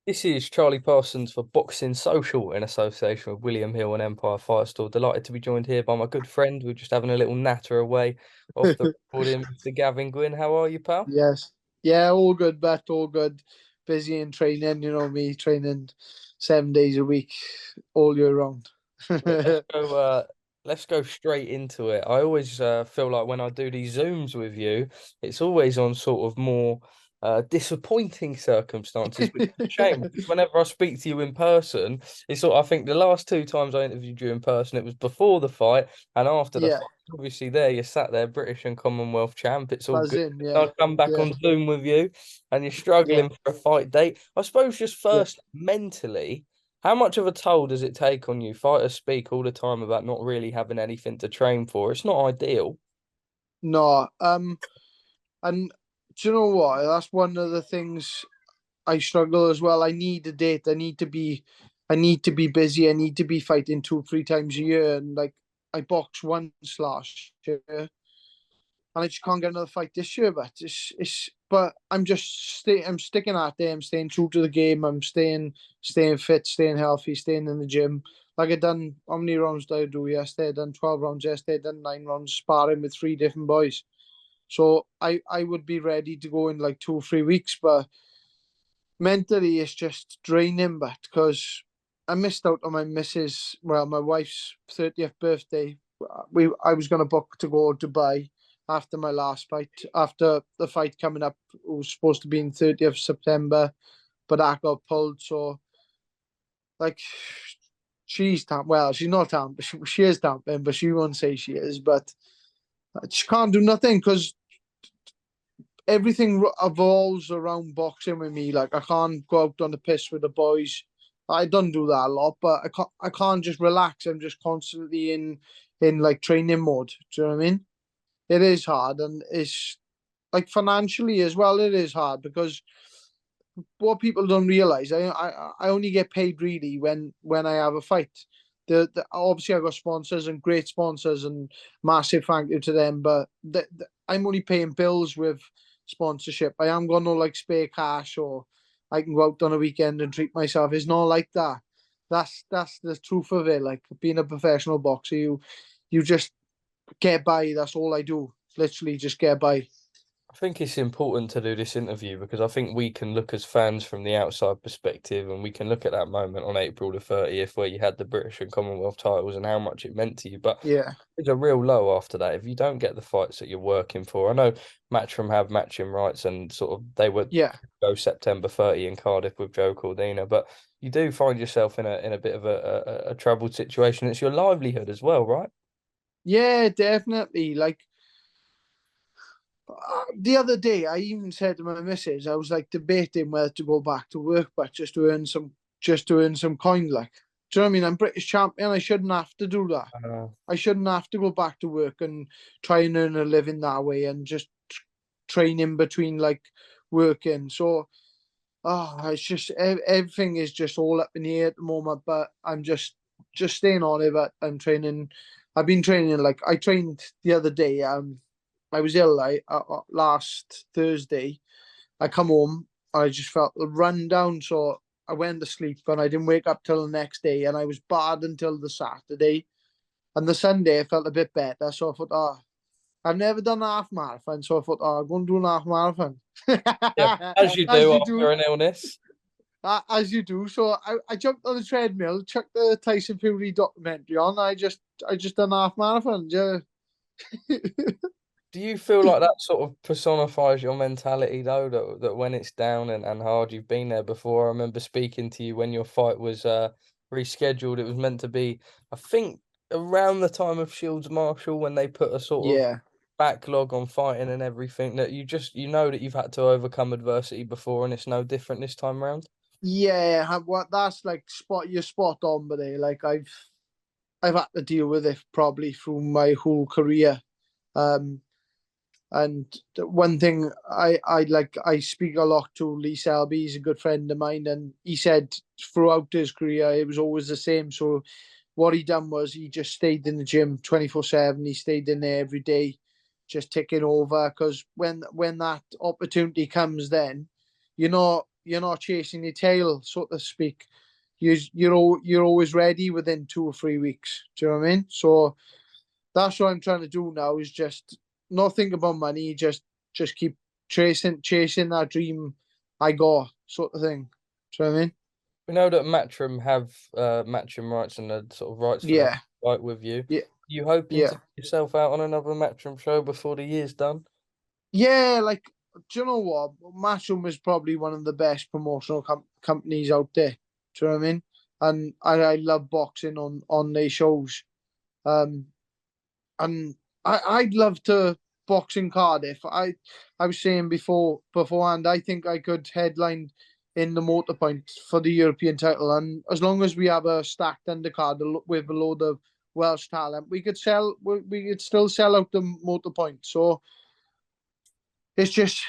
This is Charlie Parsons for Boxing Social in association with William Hill and Empire Firestall. Delighted to be joined here by my good friend. We're just having a little natter away off the recording, Mr. Gavin Gwynne. How are you, pal? Yes. Yeah, all good, but all good. Busy in training, you know me, training 7 days a week, all year round. Well, let's go straight into it. I always feel like when I do these Zooms with you, it's always on sort of more disappointing circumstances, which is a shame because whenever I speak to you in person, it's sort I think the last two times I interviewed you in person, it was before the fight and after the Yeah, fight. Obviously, there you sat there, British and Commonwealth champ. It's all good. buzzing, I yeah. come back Yeah, on Zoom with you, and you're yeah, struggling for a fight date. I suppose just yeah. first mentally. How much of a toll does it take on you? Fighters speak all the time about not really having anything to train for. It's not ideal. No, and do you know what? That's one of the things I struggle as well. I need a date. I need to be busy. I need to be fighting 2, 3 times a year. And like, I boxed once last year, and I just can't get another fight this year. But but I'm sticking at it. I'm staying true to the game. I'm staying fit, staying healthy, staying in the gym. Like I done, how many rounds did I do yesterday? I done 12 rounds yesterday. I done 9 rounds sparring with three different boys. So I would be ready to go in like 2 or 3 weeks, but mentally it's just draining. But because I missed out on my missus, well, my wife's 30th birthday. I was gonna book to go to Dubai after my last fight. After the fight coming up, it was supposed to be in 30th September, but that got pulled. So like she's tam well, she's not tam, she is tamping, but she won't say she is. But she can't do nothing because everything evolves around boxing with me. Like I can't go out on the piss with the boys. I don't do that a lot, but I can't just relax. I'm just constantly in like training mode. Do you know what I mean? It is hard, and it's like financially as well. It is hard because what people don't realize, I only get paid really when I have a fight. Obviously I got sponsors and great sponsors and massive thank you to them, but I'm only paying bills with sponsorship. I am gonna like spare cash or I can go out on a weekend and treat myself. It's not like that. That's the truth of it. Like being a professional boxer, you just get by. That's all I do. Literally just get by. I think it's important to do this interview because I think we can look as fans from the outside perspective and we can look at that moment on April the 30th where you had the British and Commonwealth titles and how much it meant to you. But Yeah. it's a real low after that. If you don't get the fights that you're working for, I know Matchroom have matching rights and sort of they would Yeah. go September 30 in Cardiff with Joe Cordina, but you do find yourself in a bit of a troubled situation. It's your livelihood as well, right? Yeah, definitely. Like the other day, I even said to my missus, I was like debating whether to go back to work, but just to earn some coin. Like, do you know what I mean? I'm British champion. I shouldn't have to do that. Uh, I shouldn't have to go back to work and try and earn a living that way and just train in between like working. So, it's just everything is just all up in the air at the moment. But I'm just staying on it. But I'm training. I've been training like I trained the other day. I was ill. Last Thursday. I come home. I just felt the run down, so I went to sleep and I didn't wake up till the next day, and I was bad until the Saturday. And the Sunday I felt a bit better, so I thought, I've never done a half marathon, so I thought, I'm going to do an half marathon. yeah, as you As do you after do, an illness. as you do. So I jumped on the treadmill, chucked the Tyson Fury documentary on. I just done a half marathon. Yeah. Do you feel like that sort of personifies your mentality though, that when it's down and hard, you've been there before? I remember speaking to you when your fight was rescheduled. It was meant to be, I think, around the time of Shields Marshall when they put a sort of Yeah. backlog on fighting and everything, that you know that you've had to overcome adversity before and it's no different this time round. Yeah, what that's like you're spot on, but like I've had to deal with it probably through my whole career. Um, and one thing I speak a lot to Lee Selby. He's a good friend of mine, and he said throughout his career it was always the same. So what he done was he just stayed in the gym 24/7. He stayed in there every day, just ticking over. Because when that opportunity comes, then you know. not chasing your tail, so to speak. You're always ready within 2 or 3 weeks. Do you know what I mean? So that's what I'm trying to do now, is just not think about money, just keep chasing that dream I got, sort of thing. Do you know what I mean? We know that Matchroom have Matchroom rights and the sort of rights for them Yeah, right with you. yeah, You hoping to yeah. get yourself out on another Matchroom show before the year's done? Yeah, like, do you know what? Matchroom is probably one of the best promotional companies out there. Do you know what I mean? And I love boxing on their shows. Um, and I'd love to box in Cardiff. I was saying beforehand, I think I could headline in the Motorpoint for the European title, and as long as we have a stacked undercard with a load of Welsh talent, we could still sell out the Motorpoint. So it's just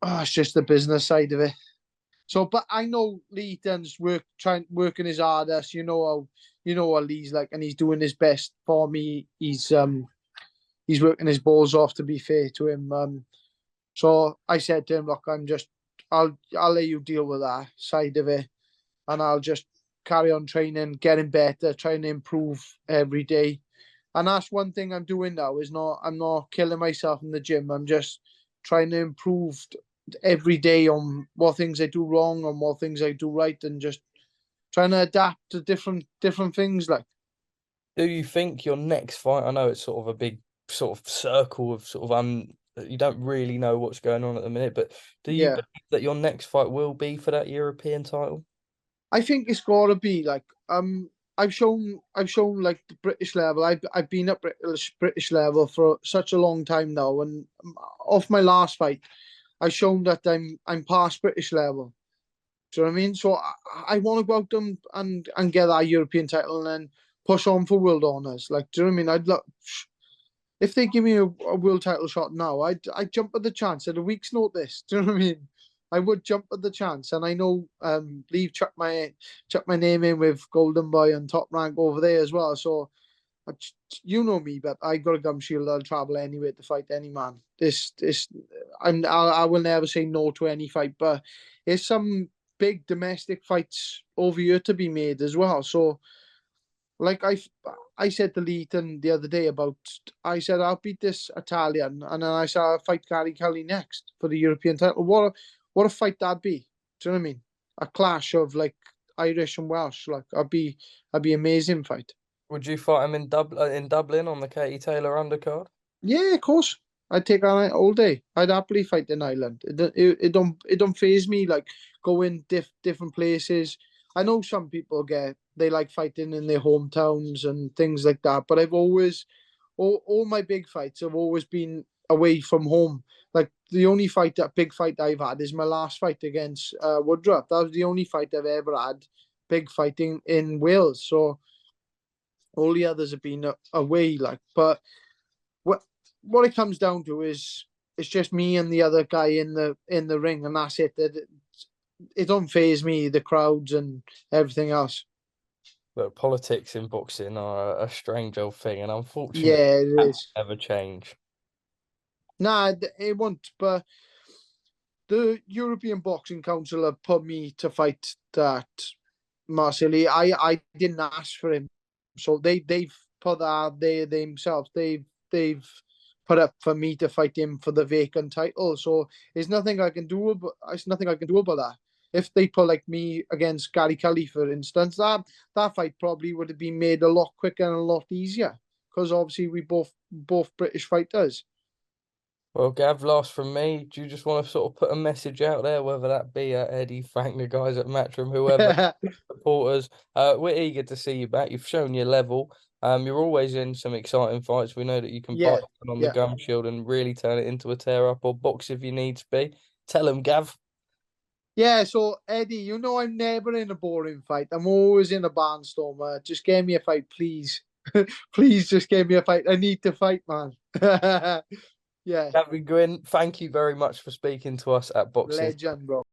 it's just the business side of it. So, but I know Lee Dun's working his hardest. You know what Lee's like, and he's doing his best for me. He's working his balls off, to be fair to him. So I said to him, look, I'll let you deal with that side of it, and I'll just carry on training, getting better, trying to improve every day. And that's one thing I'm doing now, is I'm not killing myself in the gym. I'm just trying to improve every day on what things I do wrong and what things I do right, and just trying to adapt to different things. Like, Do you think your next fight? I know it's sort of a big sort of circle of sort of you don't really know what's going on at the minute, but do you yeah, believe that your next fight will be for that European title? I think it's got to be like, I've shown like the British level. I've been at British level for such a long time now, and off my last fight, I shown that I'm past British level. Do you know what I mean? So I want to go out and get that European title, and then push on for world honors. Like, do you know what I mean? I'd look, if they give me a world title shot now, I'd jump at the chance at a week's notice. Do you know what I mean? I would jump at the chance, and I know Lee chucked my name in with Golden Boy and Top Rank over there as well. So you know me, but I got a gum shield. I'll travel anywhere to fight any man. I will never say no to any fight, but there's some big domestic fights over here to be made as well. So, like I said to Leeton the other day about, I said I'll beat this Italian, and then I said I'll fight Gary Kelly next for the European title. What a fight that'd be. Do you know what I mean? A clash of like Irish and Welsh. Like, I'd be amazing fight. Would you fight him in Dublin on the Katie Taylor undercard? Yeah, of course. I'd take on it all day. I'd happily fight in Ireland. It don't phase me, like going different places. I know some people they like fighting in their hometowns and things like that, but I've always all my big fights have always been away from home. Like, the only big fight I've had is my last fight against Woodruff. That was the only fight I've ever had, big fighting in Wales. So all the others have been away. Like, but what what it comes down to is it's just me and the other guy in the ring, and that's it. It don't phase me, the crowds and everything else. But politics in boxing are a strange old thing, and unfortunately, Yeah, it that is. never change. Nah, it won't. But the European Boxing Council have put me to fight that Marcelli. I didn't ask for him, so they've put that there themselves. They've put up for me to fight him for the vacant title. So there's nothing I can do about. There's nothing I can do about that. If they put like me against Gary Kelly, for instance, that fight probably would have been made a lot quicker and a lot easier, because obviously we both British fighters. Well, Gav, last from me. Do you just want to sort of put a message out there, whether that be Eddie, Frank, the guys at Matchroom, whoever, supporters? We're eager to see you back. You've shown your level. You're always in some exciting fights. We know that you can bite Yeah, on the yeah. gum shield and really turn it into a tear up or box if you need to be. Tell them, Gav. Yeah, so Eddie, I'm never in a boring fight. I'm always in a barnstormer. Just give me a fight, please. Please just give me a fight. I need to fight, man. Yeah, Gavin Gwynne, thank you very much for speaking to us at Boxing. legend, bro.